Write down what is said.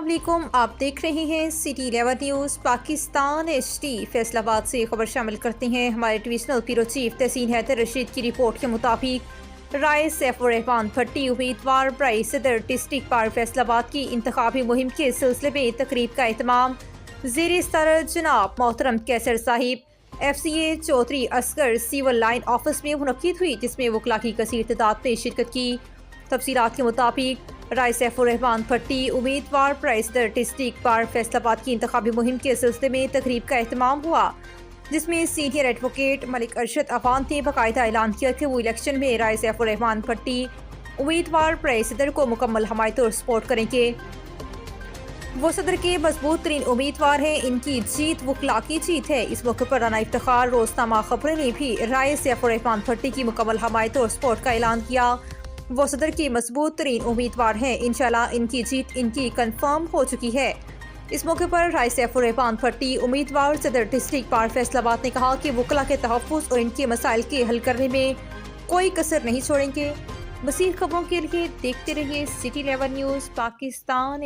अस्सलाम वालेकुम, आप देख रहे हैं city 11 news Pakistan HD। Faisalabad से खबर शामिल करते हैं। हमारे डिविजनल ब्यूरो चीफ तहसीन हैदर रशीद की रिपोर्ट के मुताबिक राय सैफुर रहमान भट्टी उम्मीदवार बराए सदर डिस्ट्रिक्ट बार फैसलाबाद की इंतखाबी मुहिम के सिलसिले में तकरीब का एहतमाम ज़ेर सदर जनाब मोहतरम कैसर Sahib FCA Chaudhary Asghar civil line office में मुनक्किद हुई, जिसमें वकला की कसीर तादाद ने शिरकत की। तफसीलात के मुताबिक राय सैफुर रहमान भट्टी उम्मीदवार बराए सदर डिस्ट्रिक्ट बार फैसलाबाद की इंतखाबी मुहिम के सिलसिले में तकरीब का एहतमाम हुआ, जिसमें सीनियर एडवोकेट मलिक अरशद अफान ने बाकायदा ऐलान किया कि वो इलेक्शन में राय सैफुर रहमान भट्टी उम्मीदवार बराए सदर को मुकम्मल हमायत और सपोर्ट करेंगे। वो सदर के मजबूत तरीन उम्मीदवार हैं, इनकी जीत वकला की जीत है। इस मौके पर राना इफ्तिखार रोजनामा खबरें ने भी राय सैफुर रहमान भट्टी की मुकम्मल हमायत और सपोर्ट का ऐलान किया। वो सदर की मजबूत तरीन उम्मीदवार हैं, इंशाल्लाह इनकी जीत इनकी कन्फर्म हो चुकी है। इस मौके पर राय सैफुर रहमान भट्टी उम्मीदवार सदर डिस्ट्रिक्ट बार फैसलाबाद ने कहा कि वकला के तहफ़्फ़ुज़ और इनके मसाइल के हल करने में कोई कसर नहीं छोड़ेंगे। मज़ीद खबरों के लिए देखते रहिए सिटी 11 न्यूज़ पाकिस्तान।